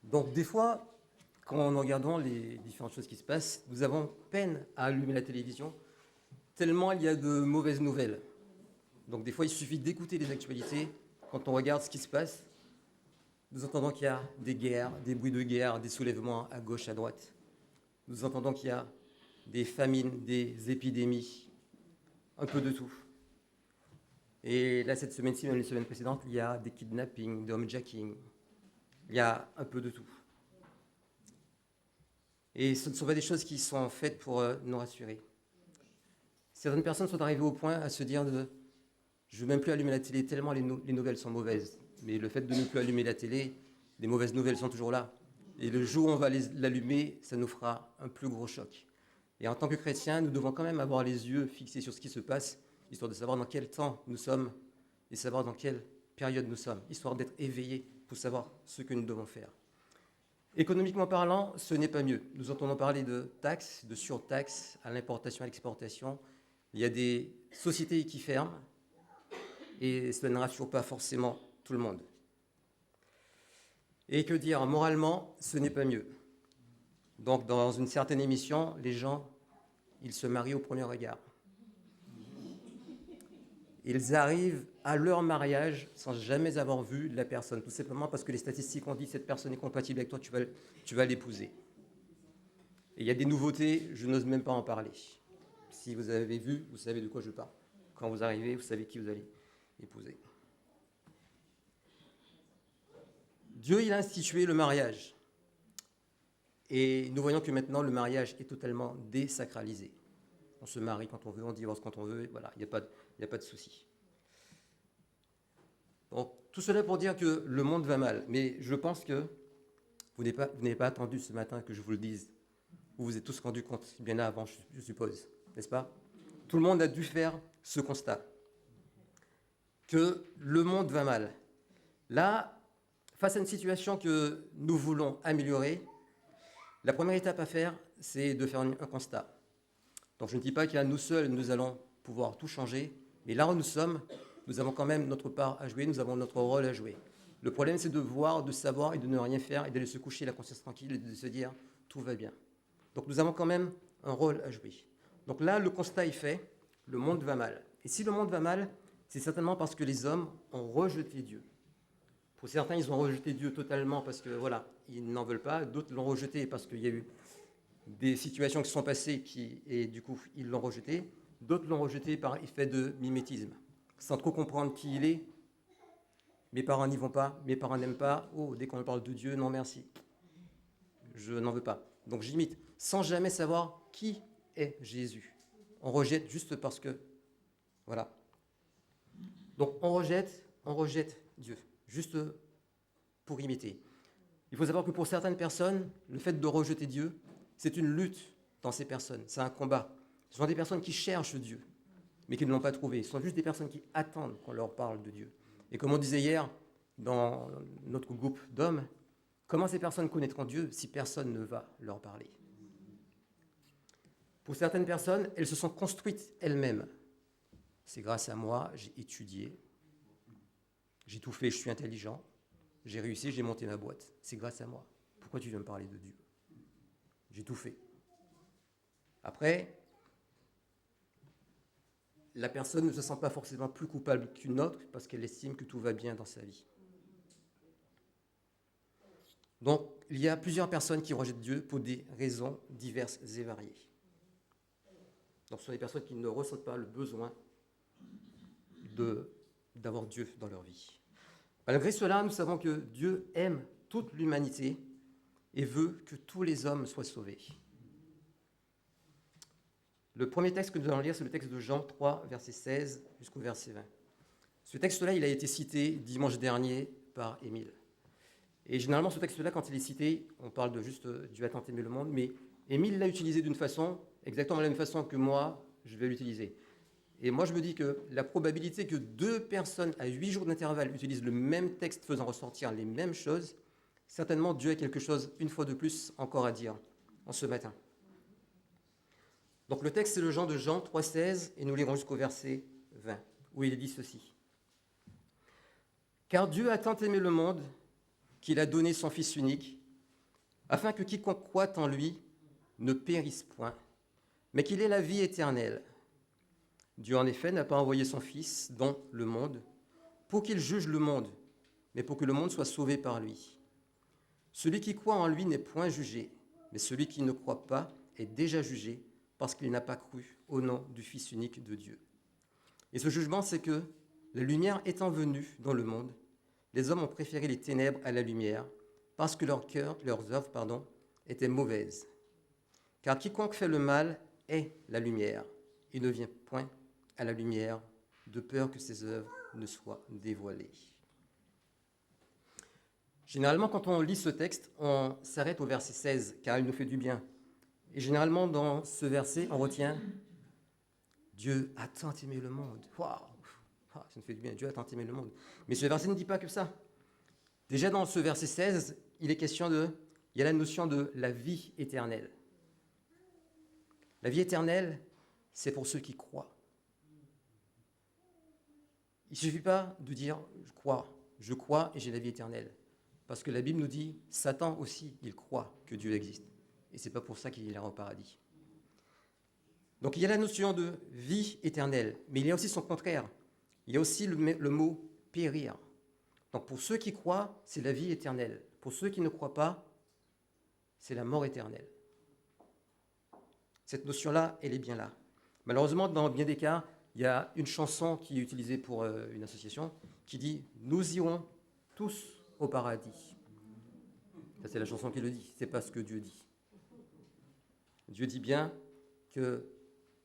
Donc des fois, quand nous regardons les différentes choses qui se passent, nous avons peine à allumer la télévision, tellement il y a de mauvaises nouvelles. Donc des fois, il suffit d'écouter les actualités. Quand on regarde ce qui se passe, nous entendons qu'il y a des guerres, des bruits de guerre, des soulèvements à gauche, à droite. Nous entendons qu'il y a des famines, des épidémies, un peu de tout. Et là, cette semaine-ci, même les semaines précédentes, il y a des kidnappings, des homejacking. Il y a un peu de tout. Et ce ne sont pas des choses qui sont faites pour nous rassurer. Certaines personnes sont arrivées au point à se dire je ne veux même plus allumer la télé tellement les nouvelles sont mauvaises. Mais le fait de ne plus allumer la télé, les mauvaises nouvelles sont toujours là. Et le jour où on va l'allumer, ça nous fera un plus gros choc. Et en tant que chrétiens, nous devons quand même avoir les yeux fixés sur ce qui se passe, histoire de savoir dans quel temps nous sommes et savoir dans quelle période nous sommes, histoire d'être éveillés pour savoir ce que nous devons faire. Économiquement parlant, ce n'est pas mieux. Nous entendons parler de taxes, de surtaxes à l'importation et à l'exportation. Il y a des sociétés qui ferment et cela ne rassure pas forcément tout le monde. Et que dire, moralement, ce n'est pas mieux. Donc dans une certaine émission, les gens, ils se marient au premier regard. Ils arrivent à leur mariage sans jamais avoir vu la personne, tout simplement parce que les statistiques ont dit cette personne est compatible avec toi, tu vas l'épouser. Et il y a des nouveautés, je n'ose même pas en parler. Si vous avez vu, vous savez de quoi je parle. Quand vous arrivez, vous savez qui vous allez épouser. Dieu, il a institué le mariage. Et nous voyons que maintenant, le mariage est totalement désacralisé. On se marie quand on veut, on divorce quand on veut, voilà, il n'y a pas de souci. Donc, tout cela pour dire que le monde va mal. Mais je pense que vous n'avez pas attendu ce matin que je vous le dise. Vous vous êtes tous rendus compte bien avant, je suppose, n'est-ce pas? Tout le monde a dû faire ce constat, que le monde va mal. Là, face à une situation que nous voulons améliorer, la première étape à faire, c'est de faire un constat. Donc je ne dis pas qu'à nous seuls, nous allons pouvoir tout changer, mais là où nous sommes, nous avons quand même notre part à jouer, nous avons notre rôle à jouer. Le problème, c'est de voir, de savoir et de ne rien faire et d'aller se coucher la conscience tranquille et de se dire tout va bien. Donc nous avons quand même un rôle à jouer. Donc là, le constat est fait, le monde va mal. Et si le monde va mal, c'est certainement parce que les hommes ont rejeté Dieu. Pour certains, ils ont rejeté Dieu totalement parce que voilà, ils n'en veulent pas. D'autres l'ont rejeté parce qu'il y a eu des situations qui sont passées et du coup, ils l'ont rejeté. D'autres l'ont rejeté par effet de mimétisme, sans trop comprendre qui il est. Mes parents n'y vont pas, mes parents n'aiment pas. Oh, dès qu'on parle de Dieu, non merci. Je n'en veux pas. Donc j'imite, sans jamais savoir qui est Jésus. On rejette juste parce que, voilà. Donc on rejette Dieu, juste pour imiter. Il faut savoir que pour certaines personnes, le fait de rejeter Dieu, c'est une lutte dans ces personnes, c'est un combat. Ce sont des personnes qui cherchent Dieu, mais qui ne l'ont pas trouvé. Ce sont juste des personnes qui attendent qu'on leur parle de Dieu. Et comme on disait hier dans notre groupe d'hommes, comment ces personnes connaîtront Dieu si personne ne va leur parler? Pour certaines personnes, elles se sont construites elles-mêmes. C'est grâce à moi, j'ai étudié, j'ai tout fait, je suis intelligent, j'ai réussi, j'ai monté ma boîte. C'est grâce à moi. Pourquoi tu viens me parler de Dieu? J'ai tout fait. Après, la personne ne se sent pas forcément plus coupable qu'une autre parce qu'elle estime que tout va bien dans sa vie. Donc, il y a plusieurs personnes qui rejettent Dieu pour des raisons diverses et variées. Donc, ce sont des personnes qui ne ressentent pas le besoin d'avoir Dieu dans leur vie. Malgré cela, nous savons que Dieu aime toute l'humanité et veut que tous les hommes soient sauvés. Le premier texte que nous allons lire, c'est le texte de Jean 3, verset 16 jusqu'au verset 20. Ce texte-là, il a été cité dimanche dernier par Émile. Et généralement, ce texte-là, quand il est cité, on parle de juste Dieu a tant aimé le monde, mais Émile l'a utilisé d'une façon, exactement la même façon que moi, je vais l'utiliser. Et moi, je me dis que la probabilité que deux personnes à 8 jours d'intervalle utilisent le même texte faisant ressortir les mêmes choses, certainement Dieu a quelque chose, une fois de plus, encore à dire en ce matin. Donc le texte, c'est le Jean de Jean 3,16, et nous lirons jusqu'au verset 20, où il est dit ceci. « Car Dieu a tant aimé le monde qu'il a donné son Fils unique, afin que quiconque croit en lui ne périsse point, mais qu'il ait la vie éternelle. Dieu, en effet, n'a pas envoyé son Fils dans le monde pour qu'il juge le monde, mais pour que le monde soit sauvé par lui. Celui qui croit en lui n'est point jugé, mais celui qui ne croit pas est déjà jugé parce qu'il n'a pas cru au nom du Fils unique de Dieu. Et ce jugement, c'est que la lumière étant venue dans le monde, les hommes ont préféré les ténèbres à la lumière parce que leurs œuvres étaient mauvaises. Car quiconque fait le mal est la lumière. Il ne vient point à la lumière de peur que ses œuvres ne soient dévoilées. Généralement, quand on lit ce texte, on s'arrête au verset 16, car il nous fait du bien. Et généralement, dans ce verset, on retient « Dieu a tant aimé le monde ». Waouh, ça nous fait du bien, Dieu a tant aimé le monde. Mais ce verset ne dit pas que ça. Déjà, dans ce verset 16, il est question il y a la notion de la vie éternelle. La vie éternelle, c'est pour ceux qui croient. Il ne suffit pas de dire « je crois et j'ai la vie éternelle ». Parce que la Bible nous dit, Satan aussi, il croit que Dieu existe. Et ce n'est pas pour ça qu'il ira au paradis. Donc il y a la notion de vie éternelle, mais il y a aussi son contraire. Il y a aussi le mot périr. Donc pour ceux qui croient, c'est la vie éternelle. Pour ceux qui ne croient pas, c'est la mort éternelle. Cette notion-là, elle est bien là. Malheureusement, dans bien des cas, il y a une chanson qui est utilisée pour une association qui dit « Nous irons tous au paradis ». Ça, c'est la chanson qui le dit, ce n'est pas ce que Dieu dit. Dieu dit bien que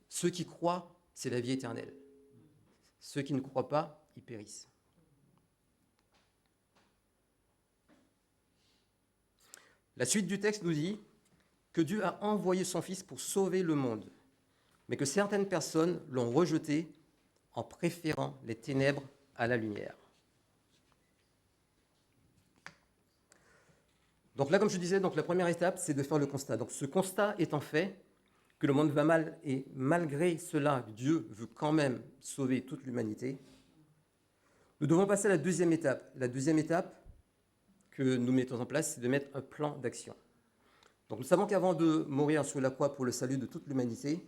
ceux qui croient, c'est la vie éternelle. Ceux qui ne croient pas, ils périssent. La suite du texte nous dit que Dieu a envoyé son Fils pour sauver le monde, mais que certaines personnes l'ont rejeté en préférant les ténèbres à la lumière. Donc là, comme je disais, la première étape, c'est de faire le constat. Donc ce constat étant fait, que le monde va mal, et malgré cela, Dieu veut quand même sauver toute l'humanité, nous devons passer à la deuxième étape. La deuxième étape que nous mettons en place, c'est de mettre un plan d'action. Donc nous savons qu'avant de mourir sur la croix pour le salut de toute l'humanité,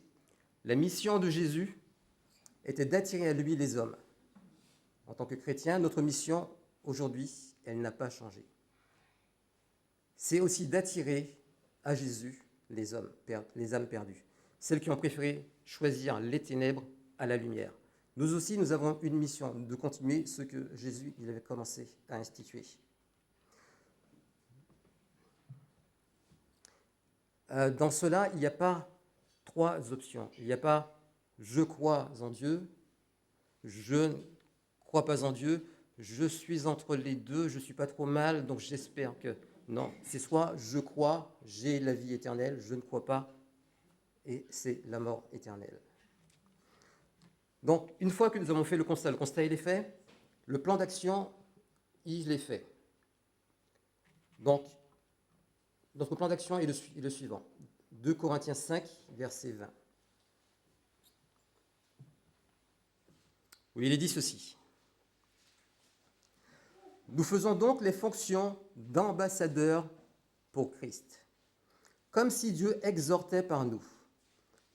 la mission de Jésus était d'attirer à lui les hommes. En tant que chrétiens, notre mission aujourd'hui, elle n'a pas changé. C'est aussi d'attirer à Jésus les âmes perdues, celles qui ont préféré choisir les ténèbres à la lumière. Nous aussi, nous avons une mission de continuer ce que Jésus il avait commencé à instituer. Dans cela, il n'y a pas trois options. Il n'y a pas « je crois en Dieu »,« je ne crois pas en Dieu »,« je suis entre les deux, je ne suis pas trop mal, donc j'espère que… » Non, c'est soit « je crois, j'ai la vie éternelle », je ne crois pas, et c'est la mort éternelle. Donc, une fois que nous avons fait le constat il est fait, le plan d'action, il est fait. Donc, notre plan d'action est le suivant. 2 Corinthiens 5, verset 20. Où il est dit ceci. Nous faisons donc les fonctions d'ambassadeurs pour Christ, comme si Dieu exhortait par nous.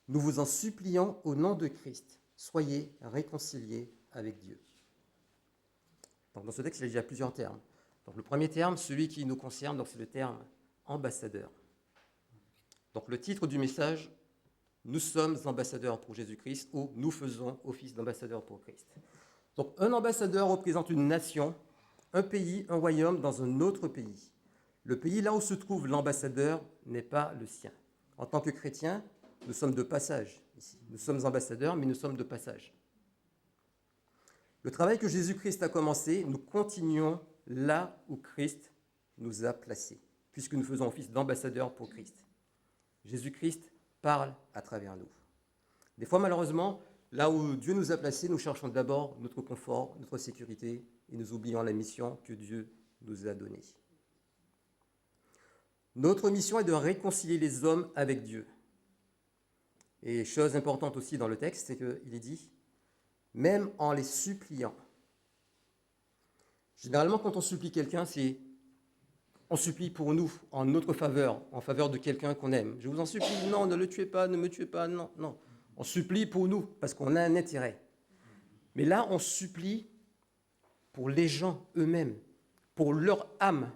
Nous vous en supplions au nom de Christ, soyez réconciliés avec Dieu. Donc, dans ce texte, il y a déjà plusieurs termes. Donc, le premier terme, celui qui nous concerne, donc, c'est le terme ambassadeur. Donc le titre du message, nous sommes ambassadeurs pour Jésus-Christ ou nous faisons office d'ambassadeurs pour Christ. Donc un ambassadeur représente une nation, un pays, un royaume dans un autre pays. Le pays là où se trouve l'ambassadeur n'est pas le sien. En tant que chrétiens, nous sommes de passage ici. Nous sommes ambassadeurs, mais nous sommes de passage. Le travail que Jésus-Christ a commencé, nous continuons là où Christ nous a placés, puisque nous faisons office d'ambassadeurs pour Christ. Jésus-Christ parle à travers nous. Des fois, malheureusement, là où Dieu nous a placés, nous cherchons d'abord notre confort, notre sécurité, et nous oublions la mission que Dieu nous a donnée. Notre mission est de réconcilier les hommes avec Dieu. Et chose importante aussi dans le texte, c'est qu'il est dit, même en les suppliant. Généralement, quand on supplie quelqu'un, c'est on supplie pour nous, en notre faveur, en faveur de quelqu'un qu'on aime. Je vous en supplie, non, ne le tuez pas, ne me tuez pas, non, non. On supplie pour nous, parce qu'on a un intérêt. Mais là, on supplie pour les gens eux-mêmes, pour leur âme,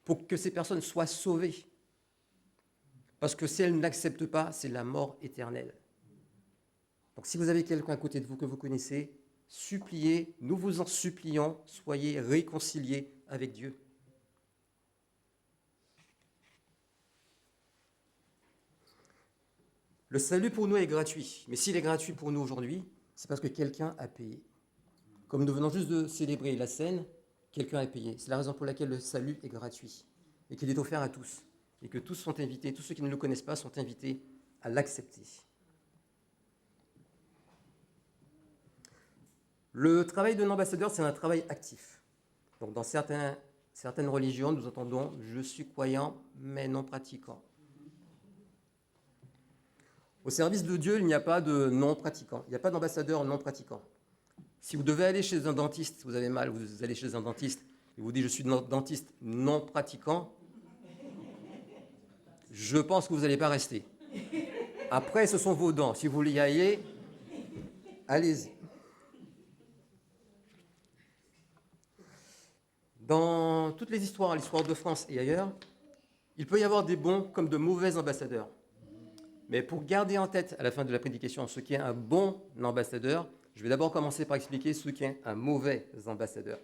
pour que ces personnes soient sauvées. Parce que si elles n'acceptent pas, c'est la mort éternelle. Donc si vous avez quelqu'un à côté de vous que vous connaissez, suppliez, nous vous en supplions, soyez réconciliés avec Dieu. Le salut pour nous est gratuit, mais s'il est gratuit pour nous aujourd'hui, c'est parce que quelqu'un a payé. Comme nous venons juste de célébrer la scène, quelqu'un a payé. C'est la raison pour laquelle le salut est gratuit et qu'il est offert à tous. Et que tous sont invités, tous ceux qui ne le connaissent pas sont invités à l'accepter. Le travail d'un ambassadeur, c'est un travail actif. Donc dans certaines religions, nous entendons « je suis croyant, mais non pratiquant ». Au service de Dieu, il n'y a pas de non-pratiquant, il n'y a pas d'ambassadeur non-pratiquant. Si vous devez aller chez un dentiste, vous avez mal, vous allez chez un dentiste, et vous dites « je suis dentiste non-pratiquant », je pense que vous n'allez pas rester. Après, ce sont vos dents. Si vous voulez y aller, allez-y. Dans toutes les histoires, l'histoire de France et ailleurs, il peut y avoir des bons comme de mauvais ambassadeurs. Mais pour garder en tête à la fin de la prédication ce qu'est un bon ambassadeur, je vais d'abord commencer par expliquer ce qu'est un mauvais ambassadeur.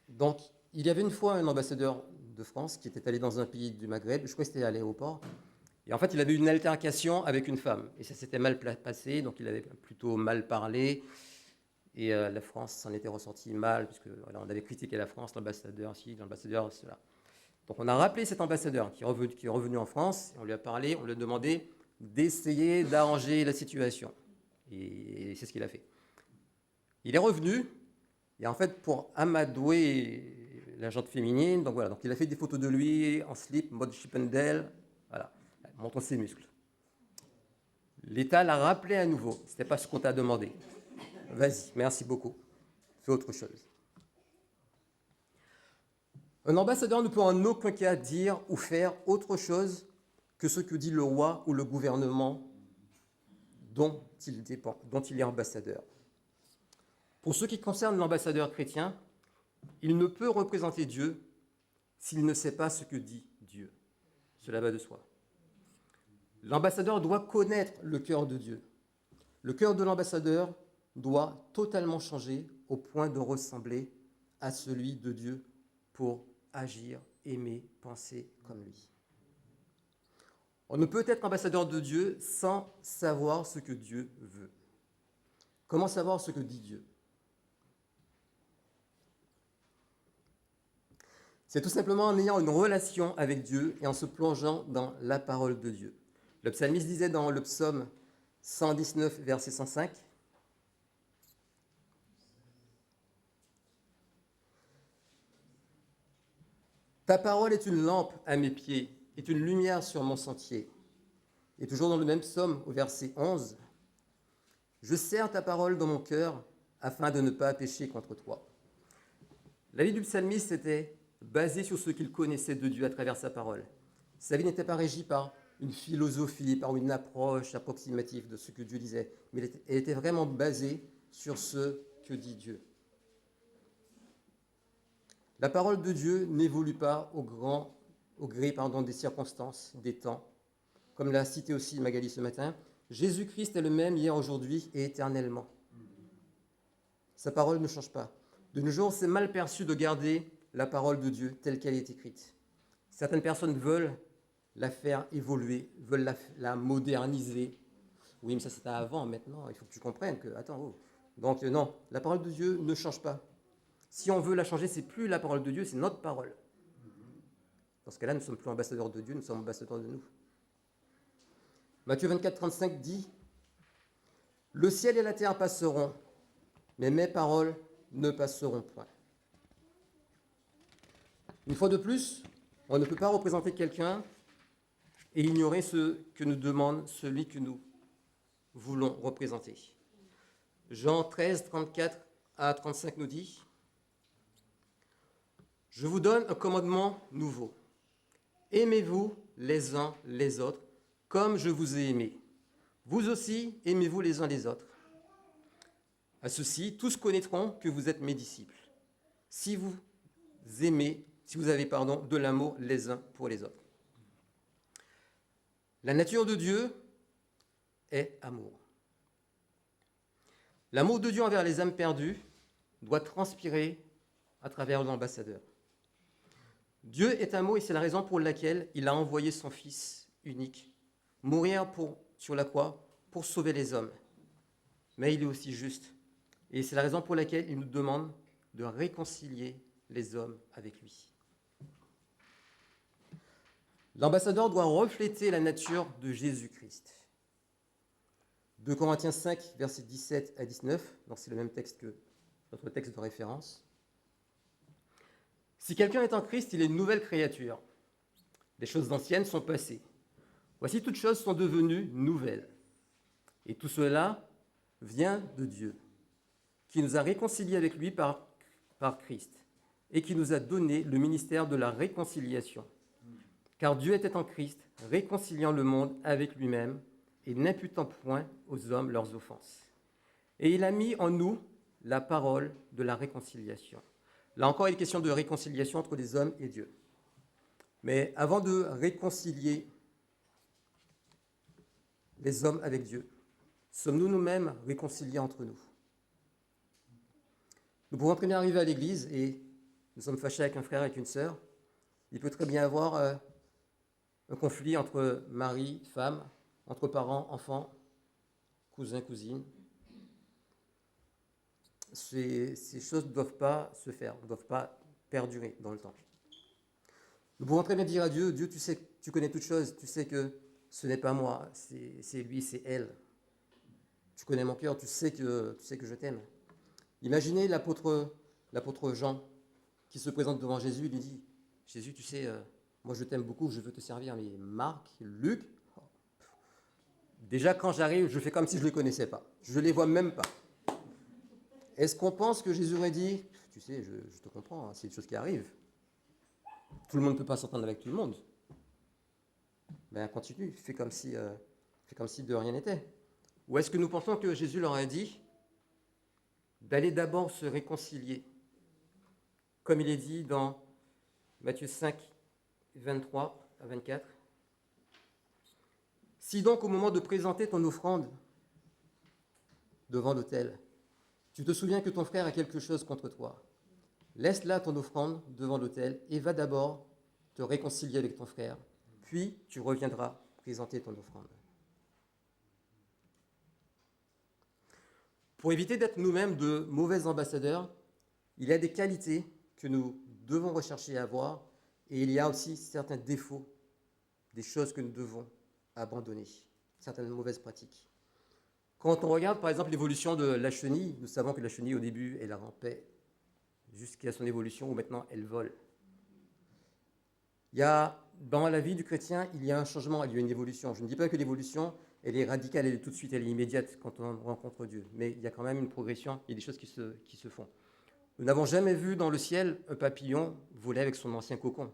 Donc, il y avait une fois un ambassadeur de France qui était allé dans un pays du Maghreb, je crois que c'était à l'aéroport, et en fait, il avait eu une altercation avec une femme, et ça s'était mal passé, donc il avait plutôt mal parlé, et la France s'en était ressortie mal, puisque voilà, on avait critiqué la France, l'ambassadeur ci, l'ambassadeur cela. Donc on a rappelé cet ambassadeur qui est revenu en France, et on lui a parlé, on lui a demandé d'essayer d'arranger la situation, et c'est ce qu'il a fait. Il est revenu, et en fait, pour amadouer la jante féminine, donc voilà, donc il a fait des photos de lui en slip, mode Chippendale, voilà, montrant ses muscles. L'État l'a rappelé à nouveau, ce n'était pas ce qu'on t'a demandé. Vas-y, merci beaucoup, fais autre chose. Un ambassadeur ne peut en aucun cas dire ou faire autre chose que ce que dit le roi ou le gouvernement dont il dépend, dont il est ambassadeur. Pour ce qui concerne l'ambassadeur chrétien, il ne peut représenter Dieu s'il ne sait pas ce que dit Dieu. Cela va de soi. L'ambassadeur doit connaître le cœur de Dieu. Le cœur de l'ambassadeur doit totalement changer au point de ressembler à celui de Dieu pour agir, aimer, penser comme lui. On ne peut être ambassadeur de Dieu sans savoir ce que Dieu veut. Comment savoir ce que dit Dieu ? C'est tout simplement en ayant une relation avec Dieu et en se plongeant dans la parole de Dieu. Le psalmiste disait dans le psaume 119, verset 105, « Ta parole est une lampe à mes pieds, est une lumière sur mon sentier. » Et toujours dans le même psaume, au verset 11, « Je serre ta parole dans mon cœur afin de ne pas pécher contre toi. » La vie du psalmiste était basée sur ce qu'il connaissait de Dieu à travers sa parole. Sa vie n'était pas régie par une philosophie, par une approche approximative de ce que Dieu disait, mais elle était vraiment basée sur ce que dit Dieu. La parole de Dieu n'évolue pas au gré des circonstances, des temps. Comme l'a cité aussi Magali ce matin, Jésus-Christ est le même hier, aujourd'hui et éternellement. Sa parole ne change pas. De nos jours, c'est mal perçu de garder la parole de Dieu telle qu'elle est écrite. Certaines personnes veulent la faire évoluer, veulent la moderniser. Oui, mais ça c'était avant, maintenant, il faut que tu comprennes que, attends, oh. Donc non, la parole de Dieu ne change pas. Si on veut la changer, c'est plus la parole de Dieu, c'est notre parole. Dans ce cas-là, nous ne sommes plus ambassadeurs de Dieu, nous sommes ambassadeurs de nous. Matthieu 24, 35 dit « Le ciel et la terre passeront, mais mes paroles ne passeront point. » Une fois de plus, on ne peut pas représenter quelqu'un et ignorer ce que nous demande celui que nous voulons représenter. Jean 13, 34 à 35 nous dit Je vous donne un commandement nouveau. Aimez-vous les uns les autres comme je vous ai aimé. Vous aussi, aimez-vous les uns les autres. À ceci, tous connaîtront que vous êtes mes disciples. Si vous aimez, si vous avez de l'amour les uns pour les autres. La nature de Dieu est amour. L'amour de Dieu envers les âmes perdues doit transpirer à travers l'ambassadeur. Dieu est amour et c'est la raison pour laquelle il a envoyé son Fils unique mourir sur la croix pour sauver les hommes. Mais il est aussi juste. Et c'est la raison pour laquelle il nous demande de réconcilier les hommes avec lui. L'ambassadeur doit refléter la nature de Jésus-Christ. 2 Corinthiens 5, versets 17 à 19, donc c'est le même texte que notre texte de référence. Si quelqu'un est en Christ, il est une nouvelle créature. Les choses anciennes sont passées. Voici, toutes choses sont devenues nouvelles. Et tout cela vient de Dieu, qui nous a réconciliés avec lui par Christ et qui nous a donné le ministère de la réconciliation. Car Dieu était en Christ, réconciliant le monde avec lui-même et n'imputant point aux hommes leurs offenses. Et il a mis en nous la parole de la réconciliation. Là encore, il est question de réconciliation entre les hommes et Dieu. Mais avant de réconcilier les hommes avec Dieu, sommes-nous nous-mêmes réconciliés entre nous? Nous pouvons très bien arriver à l'église et nous sommes fâchés avec un frère, avec une sœur. Il peut très bien y avoir un conflit entre mari, femme, entre parents, enfants, cousins, cousines. Ces choses ne doivent pas se faire, ne doivent pas perdurer dans le temps. Nous pouvons très bien dire à Dieu, Dieu, tu sais, tu connais toutes choses, tu sais que ce n'est pas moi, c'est lui, c'est elle. Tu connais mon cœur, tu sais que je t'aime. Imaginez l'apôtre Jean qui se présente devant Jésus, il lui dit, Jésus, tu sais, moi je t'aime beaucoup, je veux te servir, mais Marc, Luc, déjà quand j'arrive, je fais comme si je ne les connaissais pas, je ne les vois même pas. Est-ce qu'on pense que Jésus aurait dit, tu sais, je te comprends, hein, c'est des choses qui arrivent. Tout le monde ne peut pas s'entendre avec tout le monde. Ben continue, fais comme si de rien n'était. Ou est-ce que nous pensons que Jésus leur a dit d'aller d'abord se réconcilier, comme il est dit dans Matthieu 5, 23 à 24. Si donc au moment de présenter ton offrande devant l'autel, tu te souviens que ton frère a quelque chose contre toi, laisse là ton offrande devant l'autel et va d'abord te réconcilier avec ton frère, puis tu reviendras présenter ton offrande. Pour éviter d'être nous-mêmes de mauvais ambassadeurs, il y a des qualités que nous devons rechercher à avoir et il y a aussi certains défauts, des choses que nous devons abandonner, certaines mauvaises pratiques. Quand on regarde par exemple l'évolution de la chenille, nous savons que la chenille au début elle rampait jusqu'à son évolution où maintenant elle vole. Dans la vie du chrétien, il y a un changement, il y a une évolution. Je ne dis pas que l'évolution elle est radicale, elle est tout de suite, elle est immédiate quand on rencontre Dieu. Mais il y a quand même une progression, il y a des choses qui se font. Nous n'avons jamais vu dans le ciel un papillon voler avec son ancien cocon.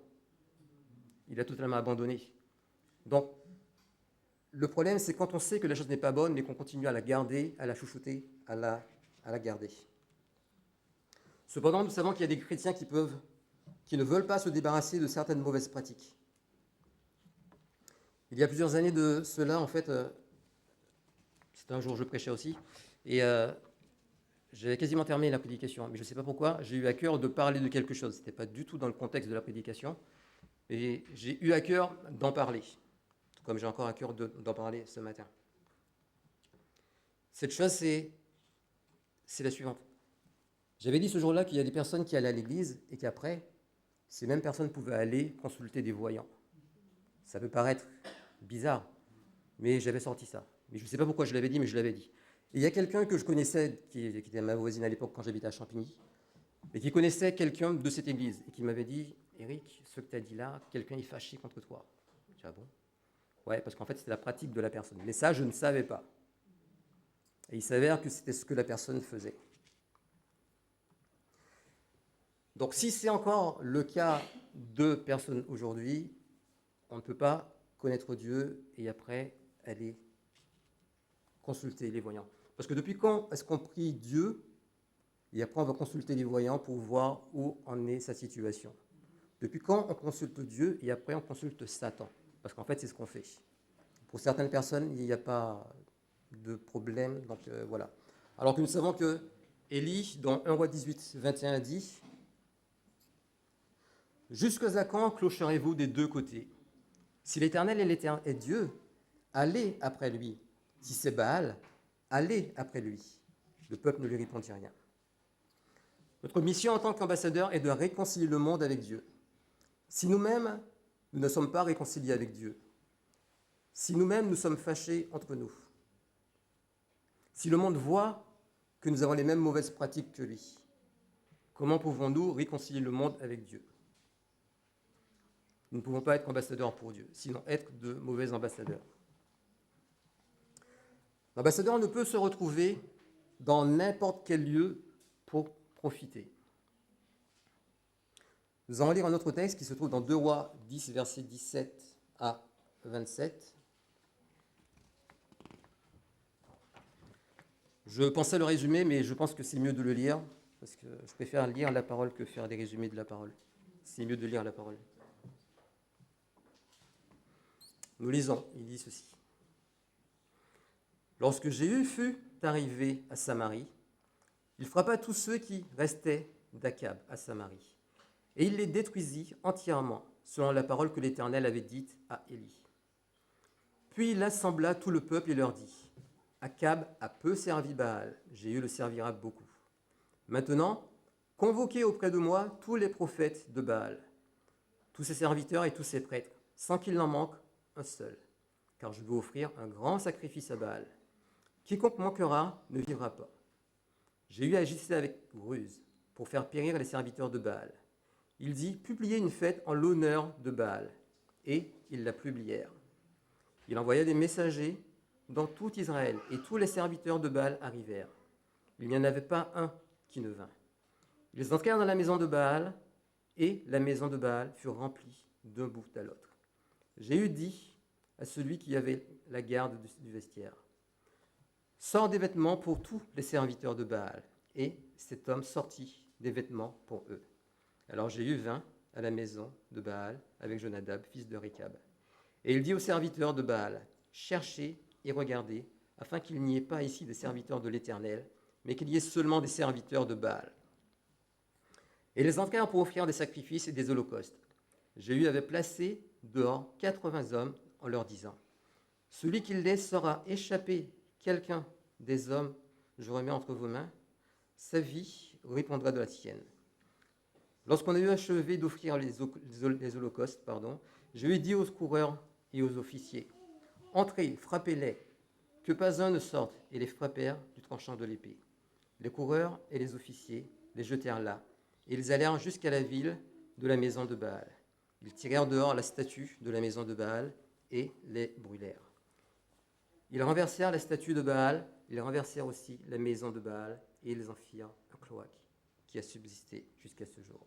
Il a totalement abandonné. Donc, le problème, c'est quand on sait que la chose n'est pas bonne, mais qu'on continue à la garder, à la chouchouter, à la garder. Cependant, nous savons qu'il y a des chrétiens qui ne veulent pas se débarrasser de certaines mauvaises pratiques. Il y a plusieurs années de cela, en fait, c'était un jour où je prêchais aussi, et j'avais quasiment terminé la prédication, mais je ne sais pas pourquoi, j'ai eu à cœur de parler de quelque chose. Ce n'était pas du tout dans le contexte de la prédication, et j'ai eu à cœur d'en parler, comme j'ai encore à cœur d'en parler ce matin. Cette chose, c'est la suivante. J'avais dit ce jour-là qu'il y a des personnes qui allaient à l'église et qu'après, ces mêmes personnes pouvaient aller consulter des voyants. Ça peut paraître bizarre, mais j'avais sorti ça. Mais je ne sais pas pourquoi je l'avais dit, mais je l'avais dit. Et il y a quelqu'un que je connaissais, qui était ma voisine à l'époque quand j'habitais à Champigny, et qui connaissait quelqu'un de cette église, et qui m'avait dit, Eric, ce que tu as dit là, quelqu'un est fâché contre toi. Je dis, ah bon? Ouais, parce qu'en fait, c'était la pratique de la personne. Mais ça, je ne savais pas. Et il s'avère que c'était ce que la personne faisait. Donc si c'est encore le cas de personnes aujourd'hui, on ne peut pas connaître Dieu et après aller consulter les voyants. Parce que depuis quand est-ce qu'on prie Dieu et après on va consulter les voyants pour voir où en est sa situation? Depuis quand on consulte Dieu et après on consulte Satan? Parce qu'en fait c'est ce qu'on fait. Pour certaines personnes, il n'y a pas de problème, donc voilà. Alors que nous savons que Élie, dans 1 Roi 18, 21, dit « Jusqu'à quand clocherez-vous des deux côtés? Si l'Éternel est Dieu, allez après lui. Si c'est Baal, allez après lui. » Le peuple ne lui répondit rien. Notre mission en tant qu'ambassadeur est de réconcilier le monde avec Dieu. Si nous-mêmes, nous ne sommes pas réconciliés avec Dieu, si nous-mêmes, nous sommes fâchés entre nous, si le monde voit que nous avons les mêmes mauvaises pratiques que lui, comment pouvons-nous réconcilier le monde avec Dieu? Nous ne pouvons pas être ambassadeurs pour Dieu, sinon être de mauvais ambassadeurs. L'ambassadeur ne peut se retrouver dans n'importe quel lieu pour profiter. Nous allons lire un autre texte qui se trouve dans 2 Rois 10, versets 17 à 27. Je pensais le résumer, mais je pense que c'est mieux de le lire, parce que je préfère lire la parole que faire des résumés de la parole. C'est mieux de lire la parole. Nous lisons, il dit ceci. Lorsque Jéhu fut arrivé à Samarie, il frappa tous ceux qui restaient d'Akab à Samarie, et il les détruisit entièrement, selon la parole que l'Éternel avait dite à Élie. Puis il assembla tout le peuple et leur dit, Akab a peu servi Baal, Jéhu le servira beaucoup. Maintenant, convoquez auprès de moi tous les prophètes de Baal, tous ses serviteurs et tous ses prêtres, sans qu'il n'en manque un seul, car je veux offrir un grand sacrifice à Baal. Quiconque manquera ne vivra pas. Jéhu agissait avec ruse pour faire périr les serviteurs de Baal. Il dit, publiez une fête en l'honneur de Baal. Et ils la publièrent. Il envoya des messagers dans tout Israël, et tous les serviteurs de Baal arrivèrent. Il n'y en avait pas un qui ne vint. Ils entrèrent dans la maison de Baal, et la maison de Baal fut remplie d'un bout à l'autre. Jéhu dit à celui qui avait la garde du vestiaire, « Sors des vêtements pour tous les serviteurs de Baal. » Et cet homme sortit des vêtements pour eux. Alors Jéhu vint à la maison de Baal avec Jonadab, fils de Récab. Et il dit aux serviteurs de Baal, « Cherchez et regardez, afin qu'il n'y ait pas ici des serviteurs de l'Éternel, mais qu'il y ait seulement des serviteurs de Baal. » Et ils entrèrent pour offrir des sacrifices et des holocaustes. Jéhu avait placé dehors 80 hommes en leur disant, « Celui qui laissera échapper quelqu'un des hommes, je remets entre vos mains, sa vie répondra de la sienne. » Lorsqu'on a eu achevé d'offrir les holocaustes, Jéhu dit aux coureurs et aux officiers, « Entrez, frappez-les, que pas un ne sorte, et les frappèrent du tranchant de l'épée. Les coureurs et les officiers les jetèrent là, et ils allèrent jusqu'à la ville de la maison de Baal. Ils tirèrent dehors la statue de la maison de Baal et les brûlèrent. Ils renversèrent la statue de Baal, ils renversèrent aussi la maison de Baal, et ils en firent un cloaque qui a subsisté jusqu'à ce jour.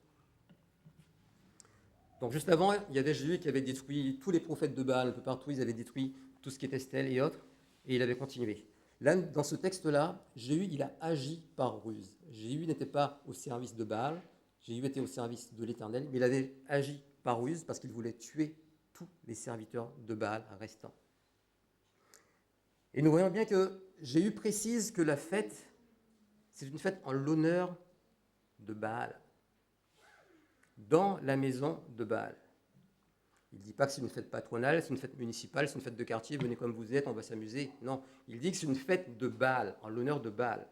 Donc juste avant, il y avait Jéhu qui avait détruit tous les prophètes de Baal, un peu partout, ils avaient détruit tout ce qui était stèle et autres, et il avait continué. Là, dans ce texte-là, Jéhu, il a agi par ruse. Jéhu n'était pas au service de Baal, Jéhu était au service de l'Éternel, mais il avait agi par ruse parce qu'il voulait tuer tous les serviteurs de Baal restants. Et nous voyons bien que Jéhu précise que la fête, c'est une fête en l'honneur de Baal, dans la maison de Baal. Il ne dit pas que c'est une fête patronale, c'est une fête municipale, c'est une fête de quartier, venez comme vous êtes, on va s'amuser. Non, il dit que c'est une fête de Baal, en l'honneur de Baal.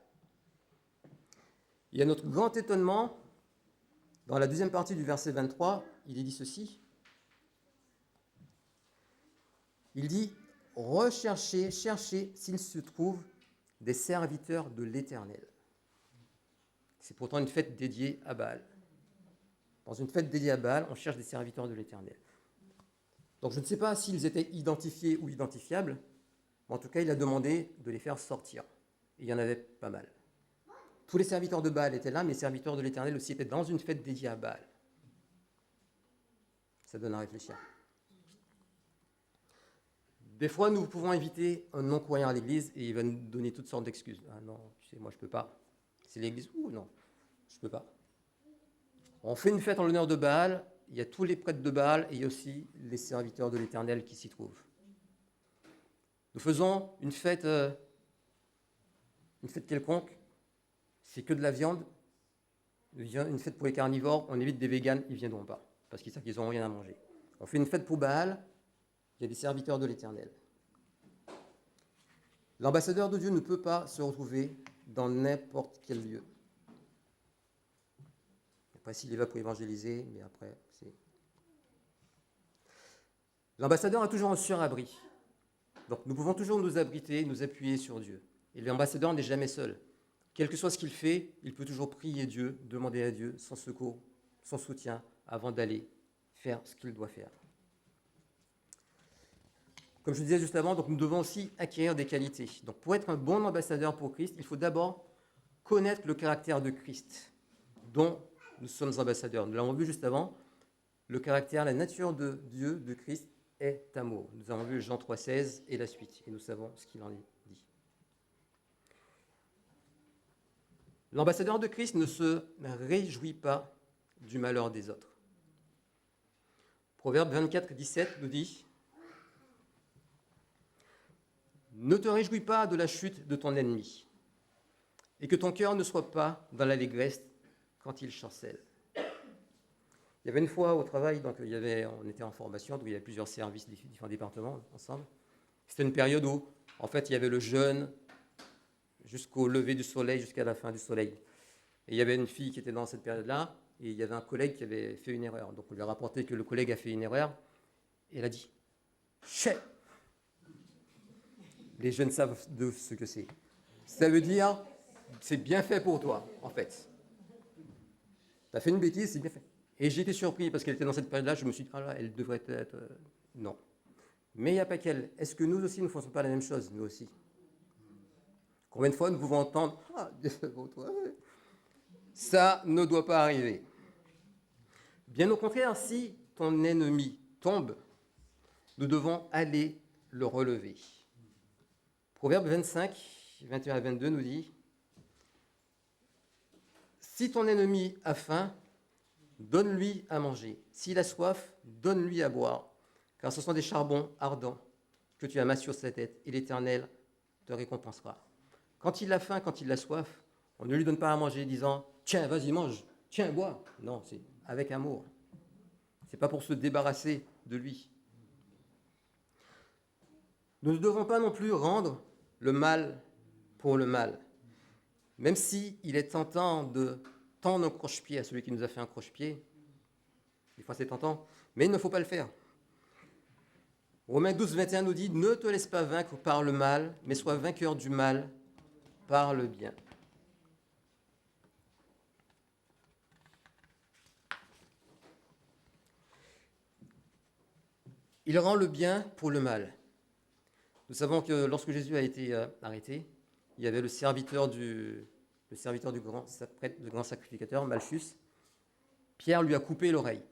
Il y a notre grand étonnement, dans la deuxième partie du verset 23, il est dit ceci. Il dit, recherchez, cherchez s'il se trouve des serviteurs de l'Éternel. C'est pourtant une fête dédiée à Baal. Dans une fête dédiée à Baal, on cherche des serviteurs de l'Éternel. Donc je ne sais pas s'ils étaient identifiés ou identifiables, mais en tout cas, il a demandé de les faire sortir. Et il y en avait pas mal. Tous les serviteurs de Baal étaient là, mais les serviteurs de l'Éternel aussi étaient dans une fête dédiée à Baal. Ça donne à réfléchir. Des fois, nous pouvons inviter un non-croyant à l'église et il va nous donner toutes sortes d'excuses. Ah non, tu sais, moi je ne peux pas. C'est l'église. Ouh non, je ne peux pas. On fait une fête en l'honneur de Baal, il y a tous les prêtres de Baal et il y a aussi les serviteurs de l'Éternel qui s'y trouvent. Nous faisons une fête quelconque, c'est que de la viande, une fête pour les carnivores, on évite des véganes, ils ne viendront pas, parce qu'ils savent qu'ils n'auront rien à manger. On fait une fête pour Baal, il y a des serviteurs de l'Éternel. L'ambassadeur de Dieu ne peut pas se retrouver dans n'importe quel lieu. Après, s'il y va pour évangéliser, mais après, c'est... L'ambassadeur a toujours un surabri. Donc, nous pouvons toujours nous abriter, nous appuyer sur Dieu. Et l'ambassadeur n'est jamais seul. Quel que soit ce qu'il fait, il peut toujours prier Dieu, demander à Dieu son secours, son soutien, avant d'aller faire ce qu'il doit faire. Comme je le disais juste avant, donc nous devons aussi acquérir des qualités. Donc, pour être un bon ambassadeur pour Christ, il faut d'abord connaître le caractère de Christ, dont nous sommes ambassadeurs. Nous l'avons vu juste avant, le caractère, la nature de Dieu, de Christ, est amour. Nous avons vu Jean 3,16 et la suite, et nous savons ce qu'il en est dit. L'ambassadeur de Christ ne se réjouit pas du malheur des autres. Proverbe 24, 17 nous dit « Ne te réjouis pas de la chute de ton ennemi, et que ton cœur ne soit pas dans l'allégresse quand il chancelle. » Il y avait une fois au travail, donc on était en formation, donc il y avait plusieurs services, différents départements ensemble. C'était une période où, en fait, il y avait le jeûne jusqu'au lever du soleil, jusqu'à la fin du soleil. Et il y avait une fille qui était dans cette période-là, et il y avait un collègue qui avait fait une erreur. Donc on lui a rapporté que le collègue a fait une erreur, et elle a dit « Chais !» Les jeunes savent de ce que c'est. Ça veut dire « C'est bien fait pour toi, en fait. Tu as fait une bêtise, c'est bien fait. » Et j'ai été surpris parce qu'elle était dans cette période-là, je me suis dit, ah là, elle devrait être... Non. Mais il n'y a pas qu'elle. Est-ce que nous aussi, nous ne faisons pas la même chose, nous aussi? Combien de fois nous pouvons entendre, ah, Dieu, toi, ça ne doit pas arriver. Bien au contraire, si ton ennemi tombe, nous devons aller le relever. Proverbe 25, 21 à 22 nous dit, si ton ennemi a faim, donne-lui à manger. S'il a soif, donne-lui à boire, car ce sont des charbons ardents que tu amasses sur sa tête, et l'Éternel te récompensera. Quand il a faim, quand il a soif, on ne lui donne pas à manger disant « Tiens, vas-y, mange, tiens, bois ». Non, c'est avec amour. Ce n'est pas pour se débarrasser de lui. Nous ne devons pas non plus rendre le mal pour le mal. Même s'il est tentant de tendre un croche-pied à celui qui nous a fait un croche-pied, des fois c'est tentant, mais il ne faut pas le faire. Romains 12, 21 nous dit « Ne te laisse pas vaincre par le mal, mais sois vainqueur du mal par le bien. » Il rend le bien pour le mal. Nous savons que lorsque Jésus a été arrêté, il y avait le serviteur du grand sacrificateur, Malchus. Pierre lui a coupé l'oreille.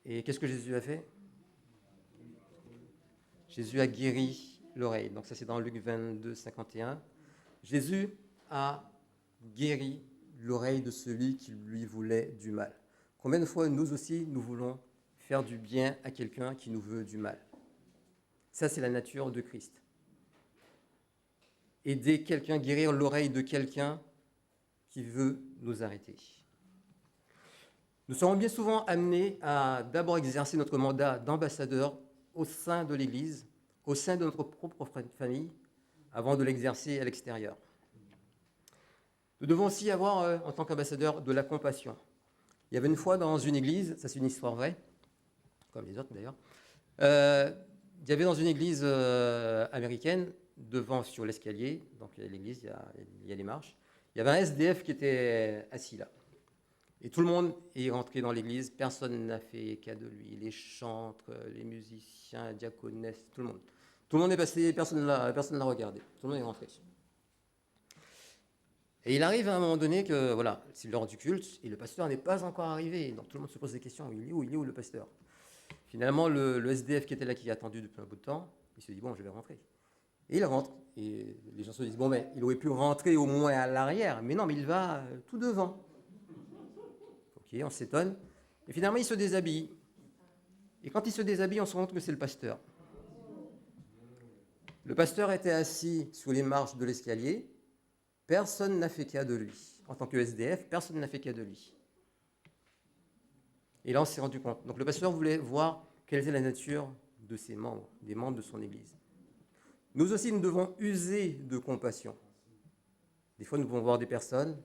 Et qu'est-ce que Jésus a fait? Jésus a guéri l'oreille. Donc ça c'est dans Luc 22, 51. Jésus a guéri l'oreille de celui qui lui voulait du mal. Combien de fois nous aussi nous voulons faire du bien à quelqu'un qui nous veut du mal? Ça c'est la nature de Christ. Aider quelqu'un, guérir l'oreille de quelqu'un qui veut nous arrêter. Nous serons bien souvent amenés à d'abord exercer notre mandat d'ambassadeur au sein de l'Église, au sein de notre propre famille, avant de l'exercer à l'extérieur. Nous devons aussi avoir, en tant qu'ambassadeur, de la compassion. Il y avait une fois dans une église, ça c'est une histoire vraie, comme les autres d'ailleurs, il y avait dans une église américaine, devant sur l'escalier, donc il y a l'église, il y a les marches, il y avait un SDF qui était assis là. Et tout le monde est rentré dans l'église, personne n'a fait cas de lui, les chantres, les musiciens, la diaconesse, tout le monde. Tout le monde est passé, personne ne l'a regardé, tout le monde est rentré. Et il arrive à un moment donné que, voilà, c'est l'heure du culte, et le pasteur n'est pas encore arrivé. Donc tout le monde se pose des questions, il est où le pasteur? Finalement, le SDF qui était là, qui a attendu depuis un bout de temps, il se dit, bon, je vais rentrer. Et il rentre, et les gens se disent, bon, mais il aurait pu rentrer au moins à l'arrière, mais non, mais il va tout devant. Ok, on s'étonne. Et finalement, il se déshabille. Et quand il se déshabille, on se rend compte que c'est le pasteur. Le pasteur était assis sous les marches de l'escalier. Personne n'a fait cas de lui. En tant que SDF, personne n'a fait cas de lui. Et là, on s'est rendu compte. Donc le pasteur voulait voir quelle était la nature de ses membres, des membres de son Église. Nous aussi, nous devons user de compassion. Des fois, nous pouvons voir des personnes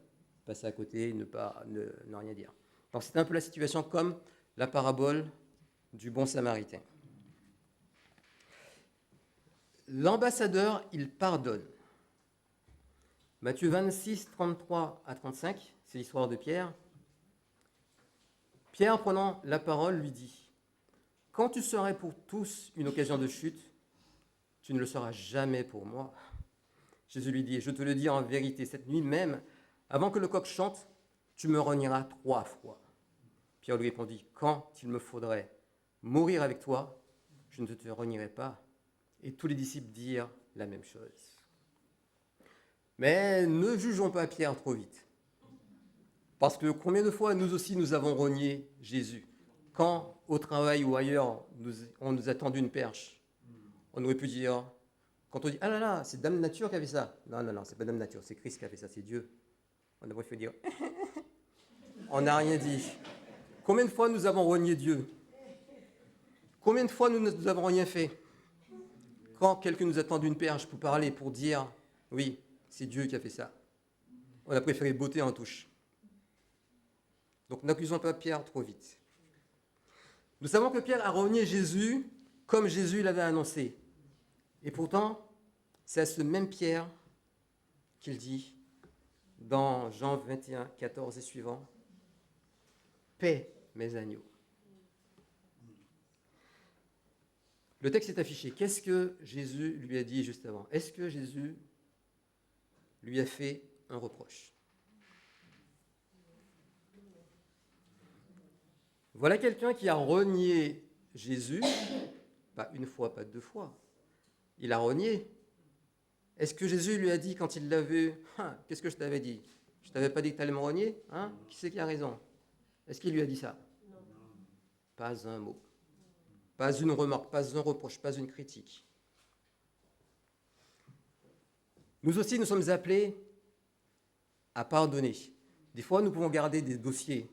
passer à côté, ne rien dire. Donc c'est un peu la situation comme la parabole du bon samaritain. L'ambassadeur, il pardonne. Matthieu 26, 33 à 35, c'est l'histoire de Pierre. Pierre, prenant la parole, lui dit, « Quand tu serais pour tous une occasion de chute, tu ne le seras jamais pour moi. » Jésus lui dit, « Je te le dis en vérité, cette nuit même, avant que le coq chante, tu me renieras 3 fois. » Pierre lui répondit, « Quand il me faudrait mourir avec toi, je ne te renierai pas. » Et tous les disciples dirent la même chose. Mais ne jugeons pas Pierre trop vite. Parce que combien de fois nous aussi nous avons renié Jésus? Quand au travail ou ailleurs on nous a tendu une perche, on aurait pu dire, quand on dit, ah là là, c'est Dame Nature qui a fait ça. Non, non, non, c'est pas Dame Nature, c'est Christ qui a fait ça, c'est Dieu. On aurait pu dire, on n'a rien dit. Combien de fois nous avons renié Dieu? Combien de fois nous n'avons rien fait? Quand quelqu'un nous a tendu une perche pour parler, pour dire, oui, c'est Dieu qui a fait ça, on a préféré botter en touche. Donc n'accusons pas Pierre trop vite. Nous savons que Pierre a renié Jésus comme Jésus l'avait annoncé. Et pourtant, c'est à ce même Pierre qu'il dit dans Jean 21, 14 et suivant, « Paix, mes agneaux. » Le texte est affiché. Qu'est-ce que Jésus lui a dit juste avant? Est-ce que Jésus lui a fait un reproche? Voilà quelqu'un qui a renié Jésus, pas une fois, pas 2 fois. Il a renié. Est-ce que Jésus lui a dit quand il l'a vu, « Qu'est-ce que je t'avais dit? Je t'avais pas dit que tu allais me renier? Qui c'est qui a raison? » Est-ce qu'il lui a dit ça? Non. Pas un mot. Pas une remarque, pas un reproche, pas une critique. Nous aussi, nous sommes appelés à pardonner. Des fois, nous pouvons garder des dossiers.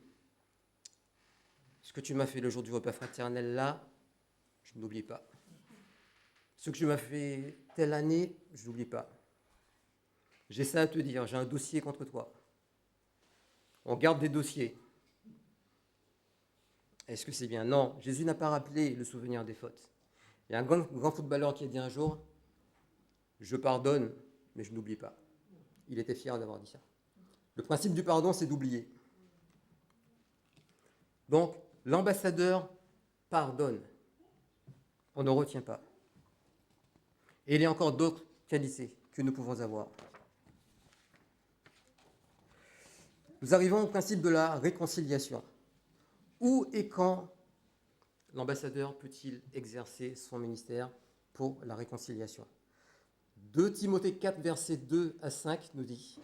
Ce que tu m'as fait le jour du repas fraternel, là, je n'oublie pas. Ce que tu m'as fait telle année, je n'oublie pas. J'ai ça à te dire, j'ai un dossier contre toi. On garde des dossiers. Est-ce que c'est bien? Non, Jésus n'a pas rappelé le souvenir des fautes. Il y a un grand footballeur qui a dit un jour, je pardonne, mais je n'oublie pas. Il était fier d'avoir dit ça. Le principe du pardon, c'est d'oublier. Donc, l'ambassadeur pardonne. On ne retient pas. Et il y a encore d'autres qualités que nous pouvons avoir. Nous arrivons au principe de la réconciliation. Où et quand l'ambassadeur peut-il exercer son ministère pour la réconciliation? 2 Timothée 4, versets 2 à 5 nous dit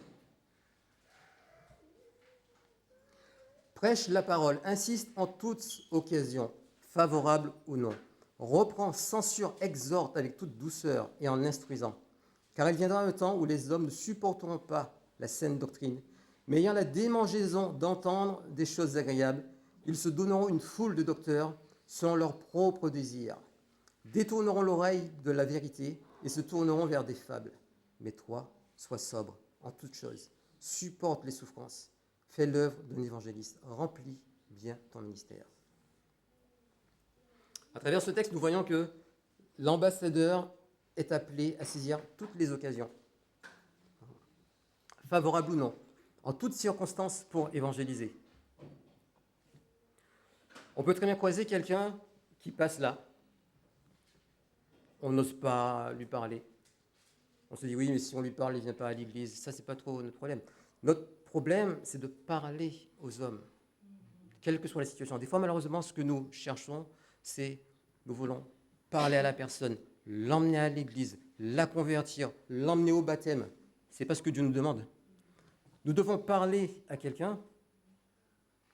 « Prêche la parole, insiste en toutes occasions, favorables ou non. Reprend, censure, exhorte avec toute douceur et en instruisant. Car il viendra un temps où les hommes ne supporteront pas la saine doctrine, mais ayant la démangeaison d'entendre des choses agréables, ils se donneront une foule de docteurs selon leurs propres désirs, détourneront l'oreille de la vérité et se tourneront vers des fables. Mais toi, sois sobre en toutes choses, supporte les souffrances, fais l'œuvre d'un évangéliste, remplis bien ton ministère. » À travers ce texte, nous voyons que l'ambassadeur est appelé à saisir toutes les occasions, favorables ou non, en toutes circonstances pour évangéliser. On peut très bien croiser quelqu'un qui passe là. On n'ose pas lui parler. On se dit, oui, mais si on lui parle, il ne vient pas à l'église. Ça, c'est pas trop notre problème. Notre problème, c'est de parler aux hommes, quelle que soit la situation. Des fois, malheureusement, ce que nous cherchons, c'est, nous voulons parler à la personne, l'emmener à l'église, la convertir, l'emmener au baptême. Ce n'est pas ce que Dieu nous demande. Nous devons parler à quelqu'un.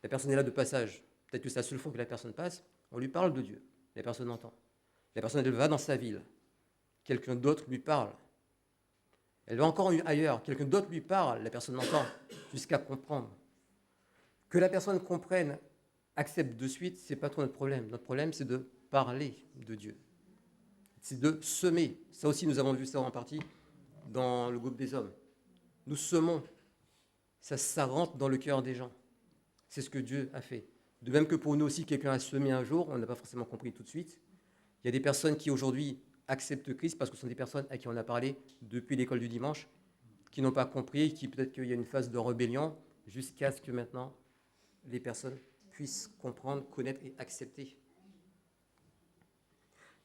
La personne est là de passage. Peut-être que c'est la seule fois que la personne passe. On lui parle de Dieu. La personne entend. La personne, elle va dans sa ville. Quelqu'un d'autre lui parle. Elle va encore ailleurs. Quelqu'un d'autre lui parle. La personne entend jusqu'à comprendre. Que la personne comprenne, accepte de suite, ce n'est pas trop notre problème. Notre problème, c'est de parler de Dieu. C'est de semer. Ça aussi, nous avons vu ça en partie dans le groupe des hommes. Nous semons. Ça rentre dans le cœur des gens. C'est ce que Dieu a fait. De même que pour nous aussi, quelqu'un a semé un jour, on n'a pas forcément compris tout de suite. Il y a des personnes qui aujourd'hui acceptent Christ parce que ce sont des personnes à qui on a parlé depuis l'école du dimanche, qui n'ont pas compris, qui peut-être qu'il y a une phase de rébellion, jusqu'à ce que maintenant les personnes puissent comprendre, connaître et accepter.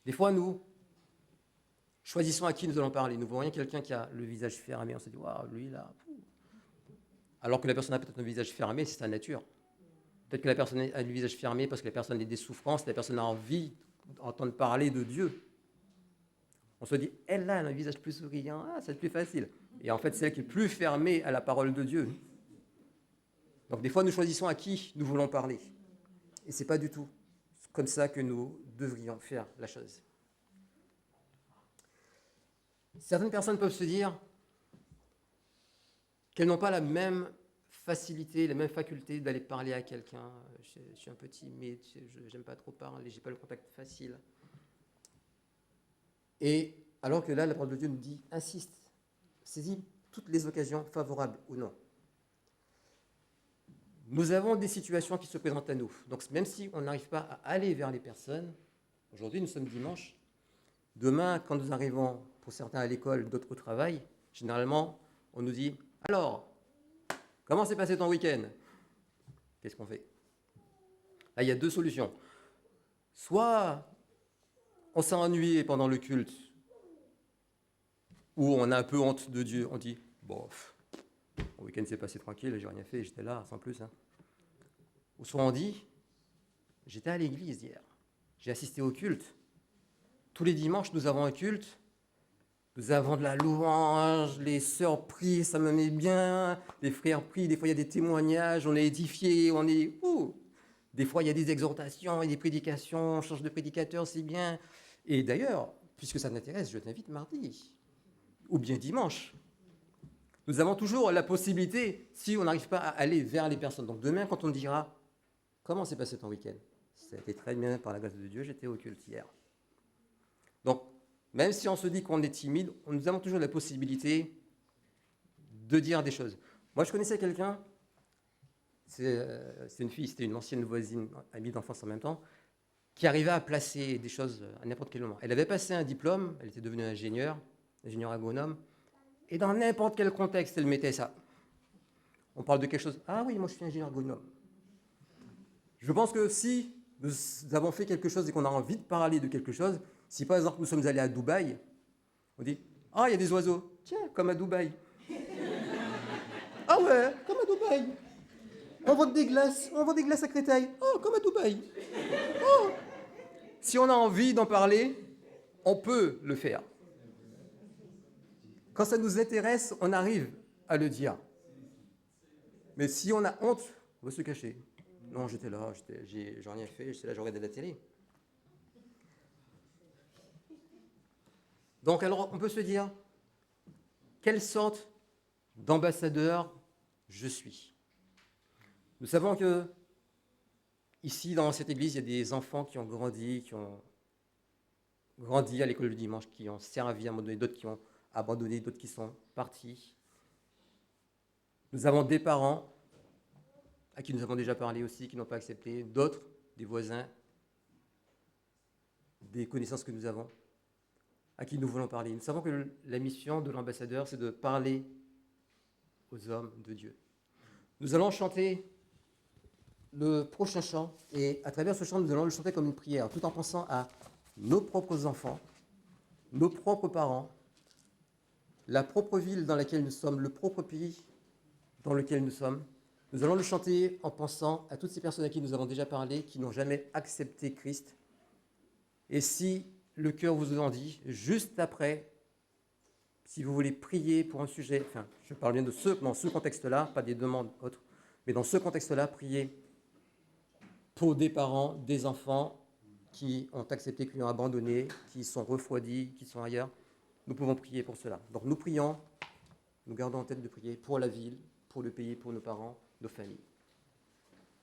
Des fois, nous choisissons à qui nous allons parler. Nous voyons quelqu'un qui a le visage fermé, on se dit, waouh, lui là. Alors que la personne a peut-être un visage fermé, c'est sa nature. Peut-être que la personne a le visage fermé parce que la personne a des souffrances, la personne a envie d'entendre parler de Dieu. On se dit, elle a un visage plus souriant, c'est plus facile. Et en fait, c'est elle qui est plus fermée à la parole de Dieu. Donc des fois, nous choisissons à qui nous voulons parler. Et ce n'est pas du tout comme ça que nous devrions faire la chose. Certaines personnes peuvent se dire qu'elles n'ont pas la même facilité, la même faculté d'aller parler à quelqu'un. Je suis un peu timide, je n'aime pas trop parler, je n'ai pas le contact facile. Et alors que là, la parole de Dieu nous dit, insiste, saisis toutes les occasions favorables ou non. Nous avons des situations qui se présentent à nous. Donc même si on n'arrive pas à aller vers les personnes, aujourd'hui nous sommes dimanche, demain quand nous arrivons pour certains à l'école, d'autres au travail, généralement on nous dit « Alors, comment s'est passé ton week-end » Qu'est-ce qu'on fait? Là il y a deux solutions. Soit on s'est ennuyé pendant le culte, ou on a un peu honte de Dieu, on dit « Bon, mon week-end s'est passé tranquille, j'ai rien fait, j'étais là, sans plus. » Ou soit on dit, j'étais à l'église hier, j'ai assisté au culte. Tous les dimanches, nous avons un culte, nous avons de la louange, les sœurs prient, ça me met bien, les frères prient, des fois il y a des témoignages, on est édifiés, on est... Des fois il y a des exhortations et des prédications, on change de prédicateur, c'est bien. Et d'ailleurs, puisque ça t'intéresse, je t'invite mardi, ou bien dimanche. Nous avons toujours la possibilité, si on n'arrive pas à aller vers les personnes. Donc demain, quand on dira, comment s'est passé ton week-end? Ça a été très bien, par la grâce de Dieu, j'étais au culte hier. Donc, même si on se dit qu'on est timide, nous avons toujours la possibilité de dire des choses. Moi, je connaissais quelqu'un, c'est une fille, c'était une ancienne voisine, amie d'enfance en même temps, qui arrivait à placer des choses à n'importe quel moment. Elle avait passé un diplôme, elle était devenue ingénieure agronome, et dans n'importe quel contexte, elle mettait ça. On parle de quelque chose. Ah oui, moi je suis ingénieur agronome. Je pense que si nous avons fait quelque chose et qu'on a envie de parler de quelque chose, si par exemple nous sommes allés à Dubaï, on dit « Ah, il y a des oiseaux. Tiens, comme à Dubaï. » Ah ouais, comme à Dubaï. On vend des glaces à Créteil. Oh, comme à Dubaï. Oh. Si on a envie d'en parler, on peut le faire. Quand ça nous intéresse, on arrive à le dire. Mais si on a honte, on va se cacher. Non, j'étais là, j'ai rien fait, j'étais là, j'ai regardé la télé. Donc alors, on peut se dire, quelle sorte d'ambassadeur je suis? Nous savons que ici, dans cette église, il y a des enfants qui ont grandi à l'école du dimanche, qui ont servi à un moment donné, d'autres qui ont abandonné, d'autres qui sont partis. Nous avons des parents à qui nous avons déjà parlé aussi, qui n'ont pas accepté, d'autres, des voisins, des connaissances que nous avons, à qui nous voulons parler. Nous savons que la mission de l'ambassadeur, c'est de parler aux hommes de Dieu. Nous allons chanter le prochain chant, et à travers ce chant, nous allons le chanter comme une prière, tout en pensant à nos propres enfants, nos propres parents, la propre ville dans laquelle nous sommes, le propre pays dans lequel nous sommes. Nous allons le chanter en pensant à toutes ces personnes à qui nous avons déjà parlé, qui n'ont jamais accepté Christ. Et si le cœur vous en dit, juste après, si vous voulez prier pour un sujet, enfin, je parle bien dans ce contexte-là, pas des demandes autres, mais dans ce contexte-là, prier pour des parents, des enfants qui ont accepté, qui ont abandonné, qui sont refroidis, qui sont ailleurs. Nous pouvons prier pour cela. Donc nous prions, nous gardons en tête de prier pour la ville, pour le pays, pour nos parents, nos familles.